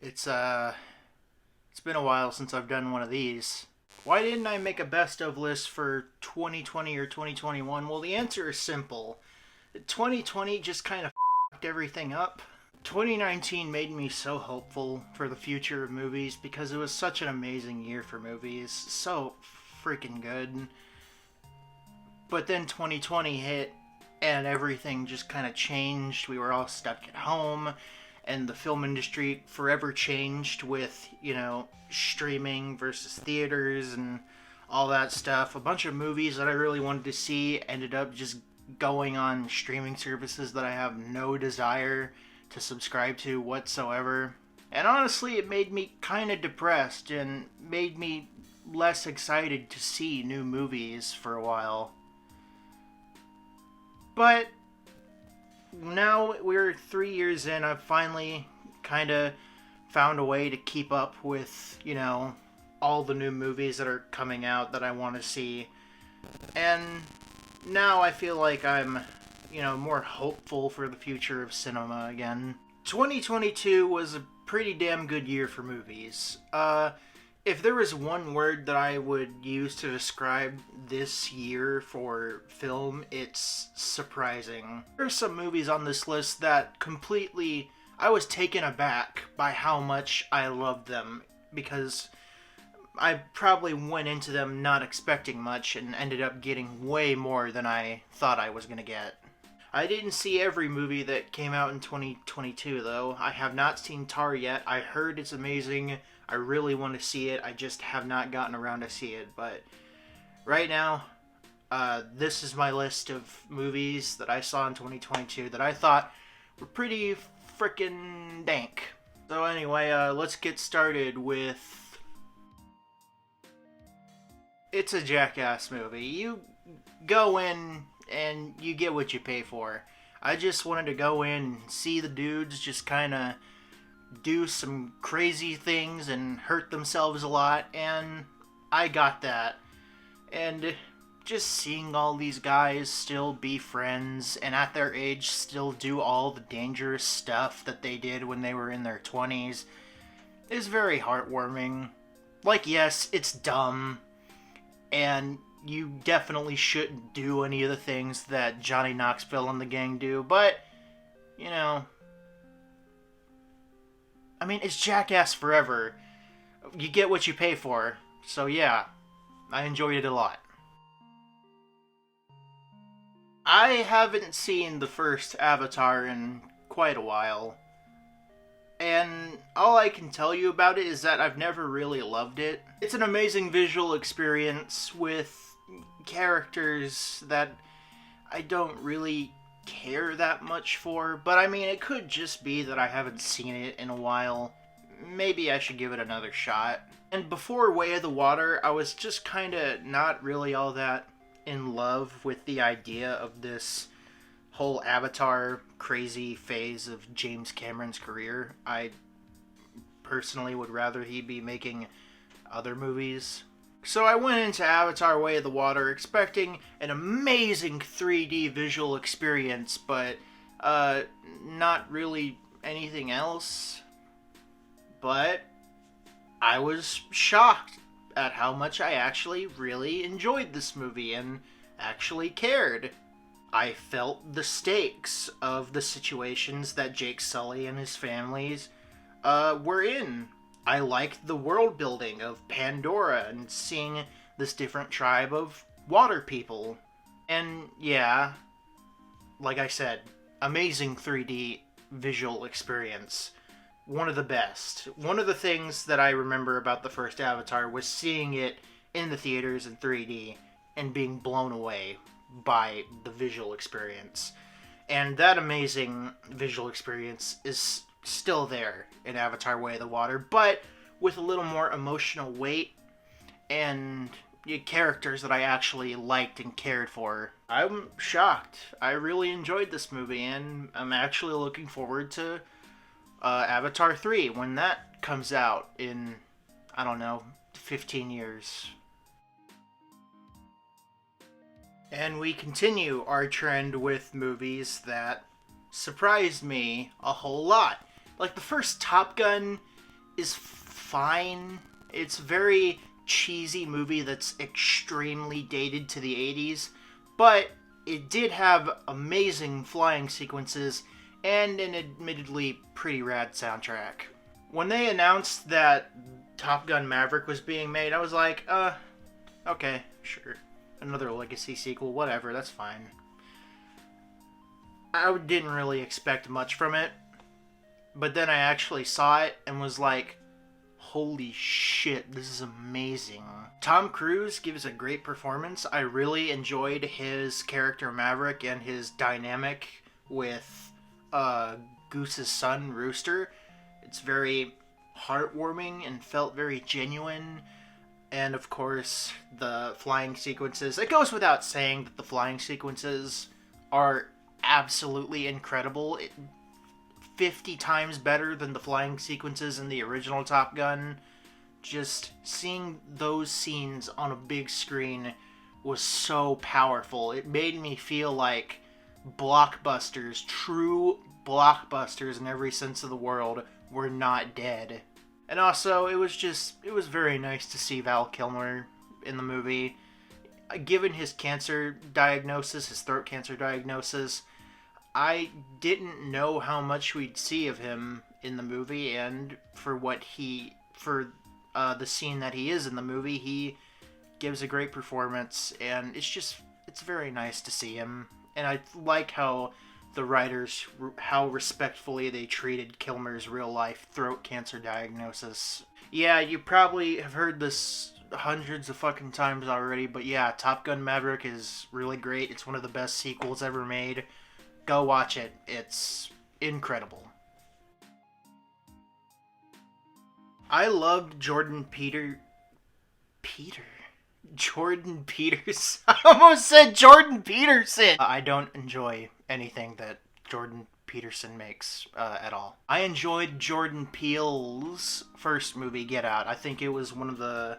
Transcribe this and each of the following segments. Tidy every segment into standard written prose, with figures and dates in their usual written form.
It's been a while since I've done one of these. Why didn't I make a best of list for 2020 or 2021? Well, the answer is simple. 2020 just kind of fucked everything up. 2019 made me so hopeful for the future of movies because it was such an amazing year for movies. So freaking good. But then 2020 hit and everything just kind of changed. We were all stuck at home and the film industry forever changed with, streaming versus theaters and all that stuff. A bunch of movies that I really wanted to see ended up just going on streaming services that I have no desire to subscribe to whatsoever. And honestly, it made me kind of depressed and made me less excited to see new movies for a while. But now we're 3 years in, I've finally kind of found a way to keep up with, all the new movies that are coming out that I want to see. And now I feel like I'm, more hopeful for the future of cinema again. 2022 was a pretty damn good year for movies. If there was one word that I would use to describe this year for film, it's surprising. There are some movies on this list that completely, I was taken aback by how much I loved them, because I probably went into them not expecting much and ended up getting way more than I thought I was going to get. I didn't see every movie that came out in 2022, though. I have not seen Tar yet. I heard it's amazing. I really want to see it. I just have not gotten around to see it. But right now, this is my list of movies that I saw in 2022 that I thought were pretty frickin' dank. So anyway, let's get started with... It's a Jackass movie. You go in and you get what you pay for. I just wanted to go in and see the dudes just kind of do some crazy things and hurt themselves a lot, and I got that. And just seeing all these guys still be friends and at their age still do all the dangerous stuff that they did when they were in their 20s is very heartwarming. Like, yes, it's dumb, and you definitely shouldn't do any of the things that Johnny Knoxville and the gang do, but, it's Jackass Forever. You get what you pay for. So yeah, I enjoyed it a lot. I haven't seen the first Avatar in quite a while. And all I can tell you about it is that I've never really loved it. It's an amazing visual experience with characters that I don't really care that much for, but it could just be that I haven't seen it in a while. Maybe I should give it another shot. And before Way of the Water, I was just kind of not really all that in love with the idea of this whole Avatar crazy phase of James Cameron's career. I personally would rather he be making other movies. So I went into Avatar Way of the Water expecting an amazing 3D visual experience, but not really anything else. But I was shocked at how much I actually really enjoyed this movie and actually cared. I felt the stakes of the situations that Jake Sully and his families were in. I liked the world building of Pandora and seeing this different tribe of water people. And yeah, like I said, amazing 3D visual experience. One of the best. One of the things that I remember about the first Avatar was seeing it in the theaters in 3D and being blown away by the visual experience. And that amazing visual experience is still there in Avatar Way of the Water, but with a little more emotional weight and characters that I actually liked and cared for. I'm shocked. I really enjoyed this movie, and I'm actually looking forward to Avatar 3 when that comes out in, 15 years. And we continue our trend with movies that surprised me a whole lot. Like the first Top Gun is fine. It's a very cheesy movie that's extremely dated to the 80s, but it did have amazing flying sequences and an admittedly pretty rad soundtrack. When they announced that Top Gun Maverick was being made, I was like, okay, sure. Another legacy sequel, whatever, that's fine. I didn't really expect much from it, but then I actually saw it and was like, holy shit, this is amazing. Tom Cruise gives a great performance. I really enjoyed his character Maverick and his dynamic with Goose's son, Rooster. It's very heartwarming and felt very genuine. And of course, the flying sequences. It goes without saying that the flying sequences are absolutely incredible. 50 times better than the flying sequences in the original Top Gun. Just seeing those scenes on a big screen was so powerful. It made me feel like blockbusters, true blockbusters in every sense of the world, were not dead. And also, it was very nice to see Val Kilmer in the movie. Given his cancer diagnosis, his throat cancer diagnosis, I didn't know how much we'd see of him in the movie, and for the scene that he is in the movie, he gives a great performance, and it's very nice to see him. And I like how the writers, how respectfully they treated Kilmer's real life throat cancer diagnosis. Yeah, you probably have heard this hundreds of fucking times already, but yeah, Top Gun Maverick is really great. It's one of the best sequels ever made. Go watch it. It's incredible. I loved Jordan Peterson. I almost said Jordan Peterson. I don't enjoy anything that Jordan Peterson makes at all. I enjoyed Jordan Peele's first movie, Get Out. I think it was one of the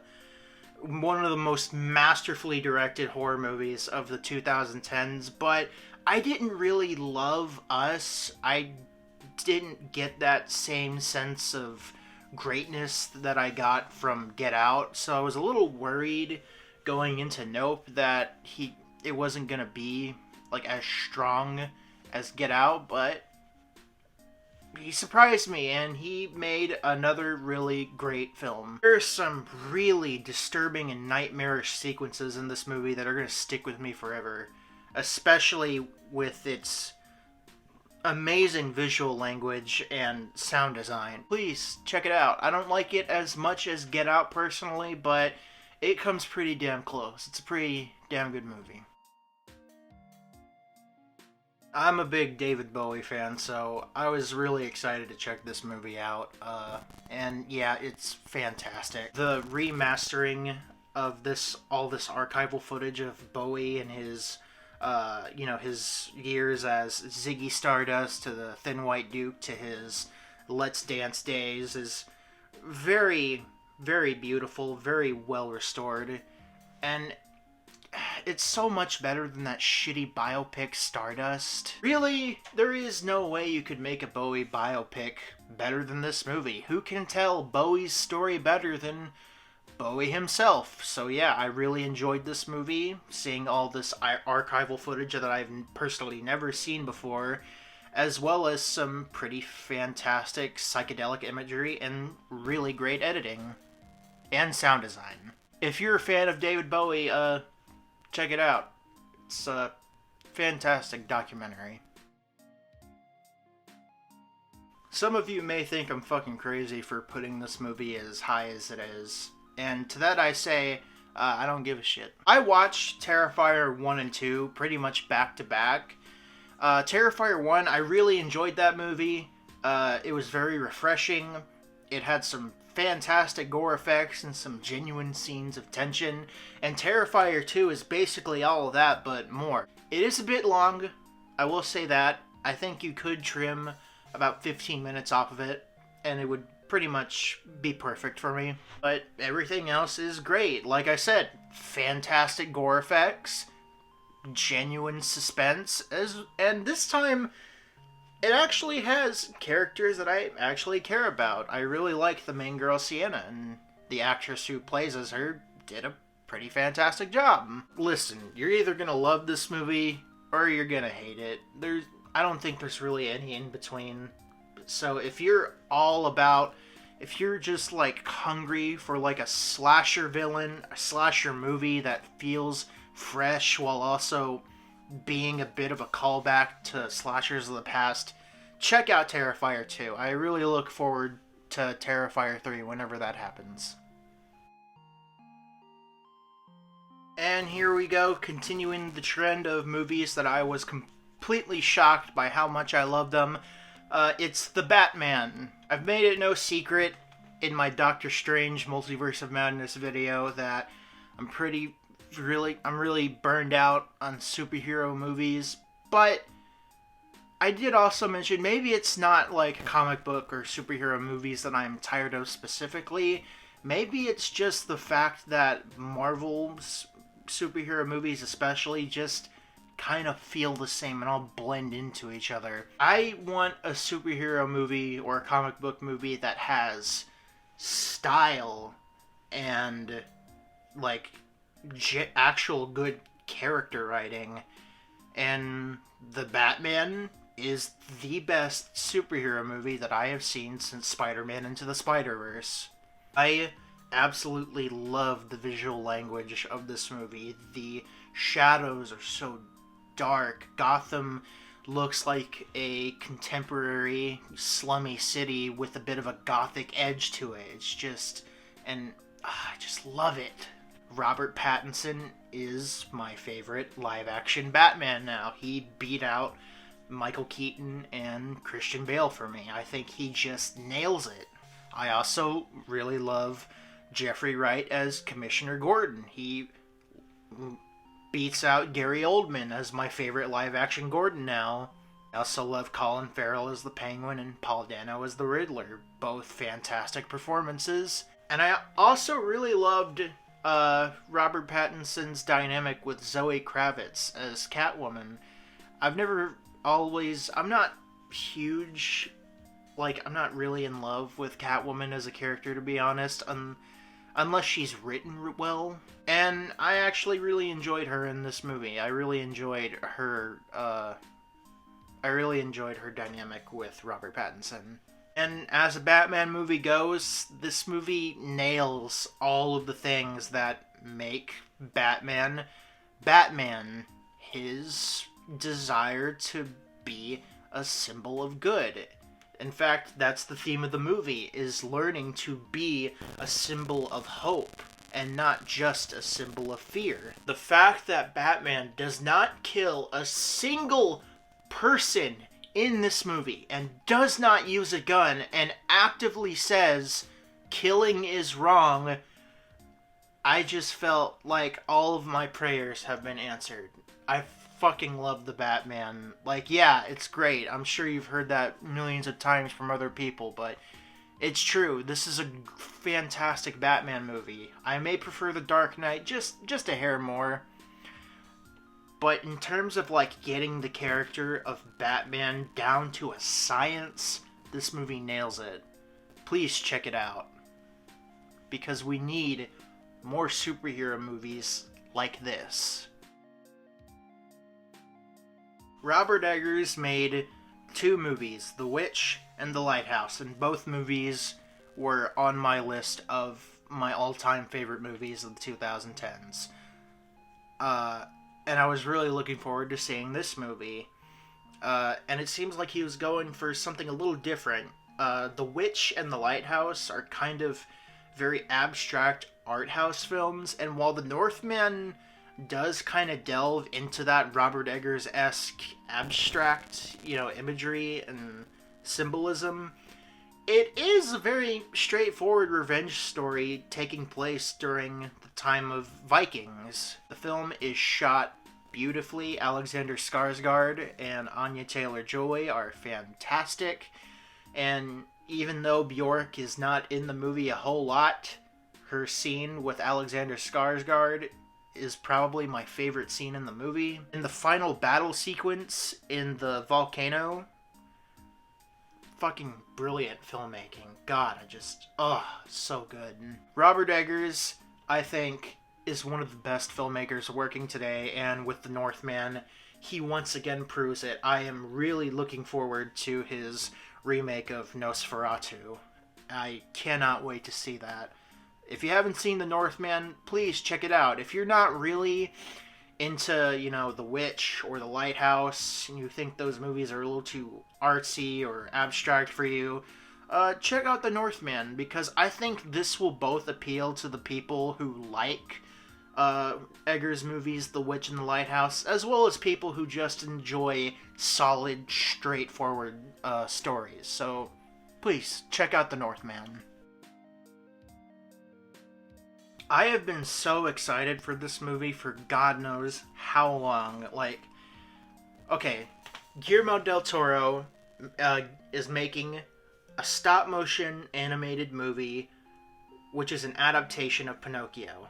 most masterfully directed horror movies of the 2010s, but I didn't really love Us. I didn't get that same sense of greatness that I got from Get Out, so I was a little worried going into Nope that it wasn't gonna be like as strong as Get Out, but he surprised me and he made another really great film. There's some really disturbing and nightmarish sequences in this movie that are gonna stick with me forever, especially with its amazing visual language and sound design. Please check it out. I don't like it as much as Get Out personally, but it comes pretty damn close. It's a pretty damn good movie. I'm a big David Bowie fan, so I was really excited to check this movie out. And yeah, it's fantastic. The remastering of all this archival footage of Bowie and his his years as Ziggy Stardust to the Thin White Duke to his Let's Dance days is very, very beautiful, very well restored, and it's so much better than that shitty biopic Stardust. Really, there is no way you could make a Bowie biopic better than this movie. Who can tell Bowie's story better than Bowie himself? So yeah, I really enjoyed this movie, seeing all this archival footage that I've personally never seen before, as well as some pretty fantastic psychedelic imagery and really great editing and sound design. If you're a fan of David Bowie, check it out. It's a fantastic documentary. Some of you may think I'm fucking crazy for putting this movie as high as it is. And to that I say, I don't give a shit. I watched Terrifier 1 and 2 pretty much back to back. Terrifier 1, I really enjoyed that movie. It was very refreshing. It had some fantastic gore effects and some genuine scenes of tension. And Terrifier 2 is basically all of that, but more. It is a bit long, I will say that. I think you could trim about 15 minutes off of it, and it would pretty much be perfect for me. But everything else is great. Like I said, fantastic gore effects, genuine suspense, and this time it actually has characters that I actually care about. I really like the main girl, Sienna, and the actress who plays as her did a pretty fantastic job. Listen, you're either gonna love this movie or you're gonna hate it. I don't think there's really any in between. So if you're all about, if you're just like hungry for like a slasher villain, a slasher movie that feels fresh while also being a bit of a callback to slashers of the past, check out Terrifier 2. I really look forward to Terrifier 3 whenever that happens. And here we go, continuing the trend of movies that I was completely shocked by how much I love them. It's The Batman. I've made it no secret in my Doctor Strange Multiverse of Madness video that I'm really burned out on superhero movies, but I did also mention maybe it's not like comic book or superhero movies that I'm tired of specifically. Maybe it's just the fact that Marvel's superhero movies especially just kind of feel the same and all blend into each other. I want a superhero movie or a comic book movie that has style and like actual good character writing, and The Batman is the best superhero movie that I have seen since Spider-Man Into the Spider-Verse. I absolutely love the visual language of this movie. The shadows are so dark. Gotham looks like a contemporary slummy city with a bit of a gothic edge to it. It's just, and I just love it. Robert Pattinson is my favorite live-action Batman now. He beat out Michael Keaton and Christian Bale for me. I think he just nails it. I also really love Jeffrey Wright as Commissioner Gordon. He beats out Gary Oldman as my favorite live-action Gordon now. I also love Colin Farrell as the Penguin and Paul Dano as the Riddler. Both fantastic performances. And I also really loved Robert Pattinson's dynamic with Zoe Kravitz as Catwoman. I'm not huge, I'm not really in love with Catwoman as a character, to be honest, unless she's written well. And I actually really enjoyed her in this movie. I really enjoyed her dynamic with Robert Pattinson. And as a Batman movie goes, this movie nails all of the things that make Batman, his desire to be a symbol of good. In fact, that's the theme of the movie, is learning to be a symbol of hope and not just a symbol of fear. The fact that Batman does not kill a single person in this movie and does not use a gun and actively says killing is wrong, I just felt like all of my prayers have been answered. I fucking love the Batman. Yeah, it's great. I'm sure you've heard that millions of times from other people, but it's true. This is a fantastic Batman movie. I may prefer The Dark Knight just a hair more. But in terms of getting the character of Batman down to a science, this movie nails it. Please check it out. Because we need more superhero movies like this. Robert Eggers made 2 movies, The Witch and The Lighthouse, and both movies were on my list of my all-time favorite movies of the 2010s. And I was really looking forward to seeing this movie. And it seems like he was going for something a little different. The Witch and The Lighthouse are kind of very abstract art house films, and while The Northman does kind of delve into that Robert Eggers-esque abstract, imagery and symbolism, it is a very straightforward revenge story taking place during the time of Vikings. The film is shot beautifully. Alexander Skarsgård and Anya Taylor-Joy are fantastic, and even though Bjork is not in the movie a whole lot, her scene with Alexander Skarsgård is probably my favorite scene in the movie. In the final battle sequence in the volcano, fucking brilliant filmmaking. God, so good. Robert Eggers, I think, is one of the best filmmakers working today, and with The Northman, he once again proves it. I am really looking forward to his remake of Nosferatu. I cannot wait to see that. If you haven't seen The Northman, please check it out. If you're not really into, The Witch or The Lighthouse, and you think those movies are a little too artsy or abstract for you, check out The Northman, because I think this will both appeal to the people who like Eggers' movies, The Witch and The Lighthouse, as well as people who just enjoy solid, straightforward stories. So, please, check out The Northman. I have been so excited for this movie for God knows how long. Okay, Guillermo del Toro is making a stop-motion animated movie, which is an adaptation of Pinocchio.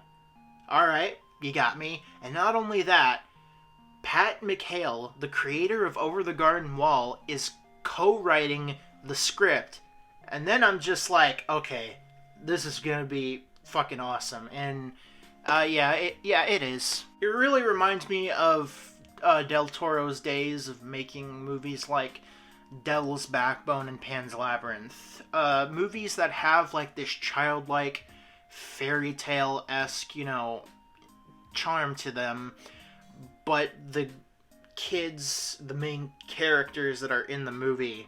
Alright, you got me. And not only that, Pat McHale, the creator of Over the Garden Wall, is co-writing the script. And then I'm just like, okay, this is gonna be fucking awesome. And it is. It really reminds me of Del Toro's days of making movies like Devil's Backbone and Pan's Labyrinth. Movies that have this childlike, fairy tale-esque, charm to them, but the kids, the main characters that are in the movie,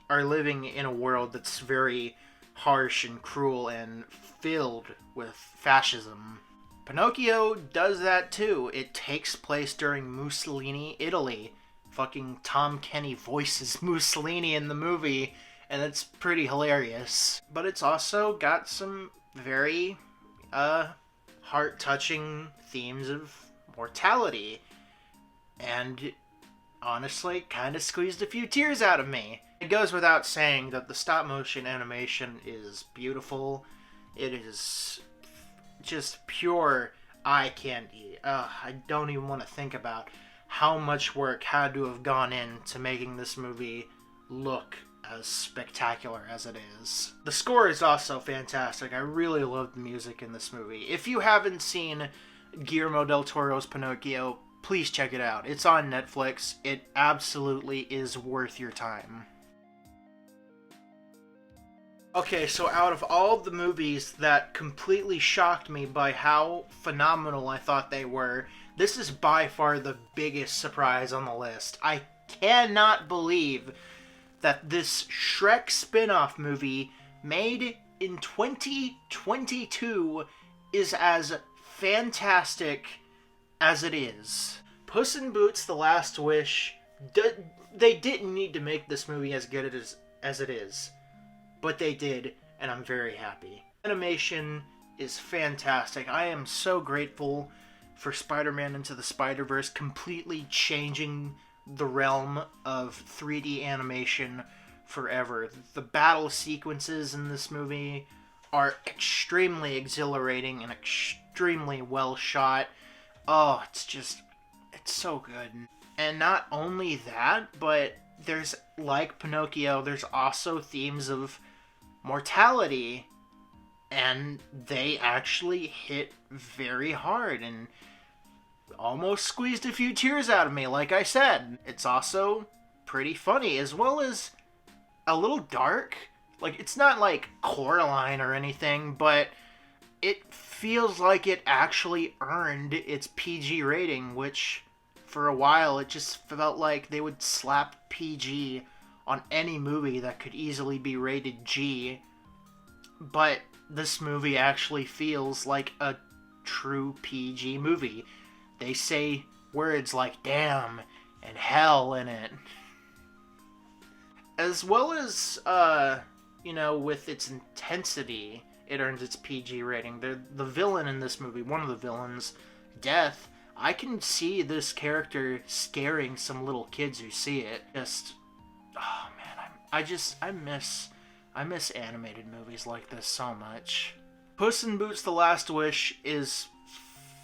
are living in a world that's very harsh and cruel and filled with fascism. Pinocchio does that too. It takes place during Mussolini, Italy. Fucking Tom Kenny voices Mussolini in the movie, and it's pretty hilarious. But it's also got some very heart-touching themes of mortality, and honestly kind of squeezed a few tears out of me. It goes without saying that the stop-motion animation is beautiful. It is just pure eye candy. I don't even want to think about how much work had to have gone into making this movie look as spectacular as it is. The score is also fantastic. I really love the music in this movie. If you haven't seen Guillermo del Toro's Pinocchio, please check it out. It's on Netflix. It absolutely is worth your time. Okay, so out of all the movies that completely shocked me by how phenomenal I thought they were, this is by far the biggest surprise on the list. I cannot believe that this Shrek spin-off movie, made in 2022, is as fantastic as it is. Puss in Boots: The Last Wish, they didn't need to make this movie as good as it is. But they did, and I'm very happy. Animation is fantastic. I am so grateful for Spider-Man Into the Spider-Verse completely changing the realm of 3D animation forever. The battle sequences in this movie are extremely exhilarating and extremely well shot. Oh, it's so good. And not only that, but there's, like Pinocchio, there's also themes of mortality, and they actually hit very hard and almost squeezed a few tears out of me, like I said. It's also pretty funny, as well as a little dark. It's not like Coraline or anything, but it feels like it actually earned its PG rating, which for a while it just felt like they would slap PG on any movie that could easily be rated G, but this movie actually feels like a true PG movie. They say words like damn and hell in it. As well as, with its intensity, it earns its PG rating. The villain in this movie, one of the villains, Death, I can see this character scaring some little kids who see it. Oh man, I miss animated movies like this so much. Puss in Boots: The Last Wish is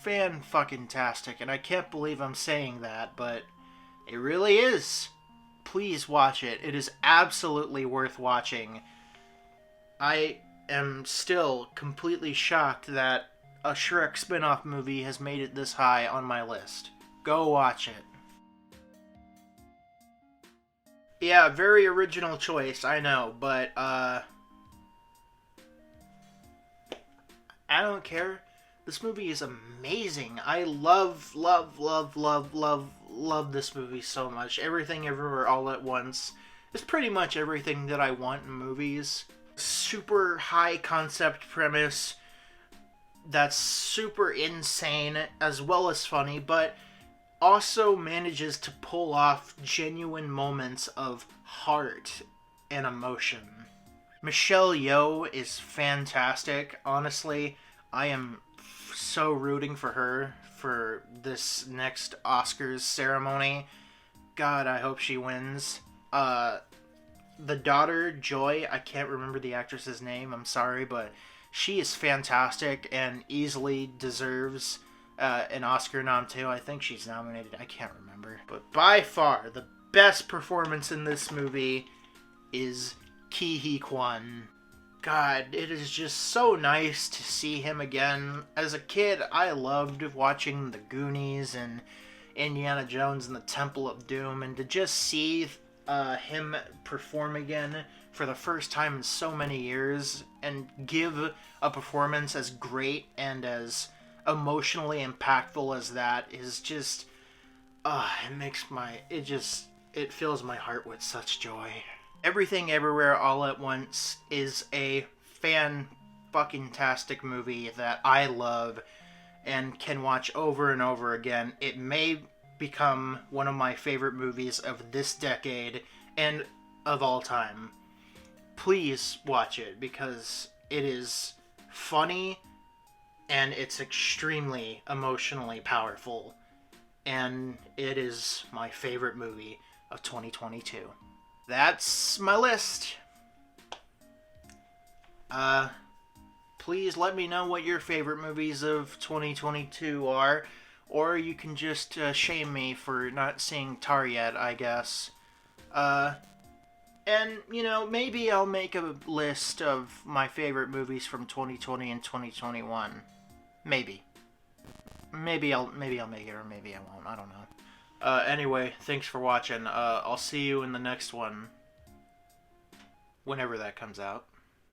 fan-fucking-tastic, and I can't believe I'm saying that, but it really is. please watch it. It is absolutely worth watching. I am still completely shocked that a Shrek spin-off movie has made it this high on my list. Go watch it. Yeah, very original choice, I know, but, I don't care. This movie is amazing. I love this movie so much. Everything Everywhere All at Once is pretty much everything that I want in movies. Super high concept premise that's super insane as well as funny, but also manages to pull off genuine moments of heart and emotion. Michelle Yeoh is fantastic. Honestly, I am so rooting for her for this next Oscars ceremony. God, I hope she wins. The daughter, Joy, I can't remember the actress's name, I'm sorry, but she is fantastic and easily deserves an Oscar nom too. I think she's nominated, I can't remember. But by far, the best performance in this movie is Ki Hee Kwan. God, it is just so nice to see him again. As a kid, I loved watching The Goonies and Indiana Jones and the Temple of Doom, and to just see him perform again for the first time in so many years and give a performance as great and as emotionally impactful as that is just, it fills my heart with such joy. Everything Everywhere All at Once is a fan-fucking-tastic movie that I love and can watch over and over again. It may become one of my favorite movies of this decade and of all time. Please watch it because it is funny and it's extremely emotionally powerful, and it is my favorite movie of 2022. That's my list. Please let me know what your favorite movies of 2022 are, or you can just shame me for not seeing Tar yet, I guess. And, maybe I'll make a list of my favorite movies from 2020 and 2021. Maybe. Maybe I'll make it, or maybe I won't. I don't know. Anyway, thanks for watching. I'll see you in the next one. Whenever that comes out.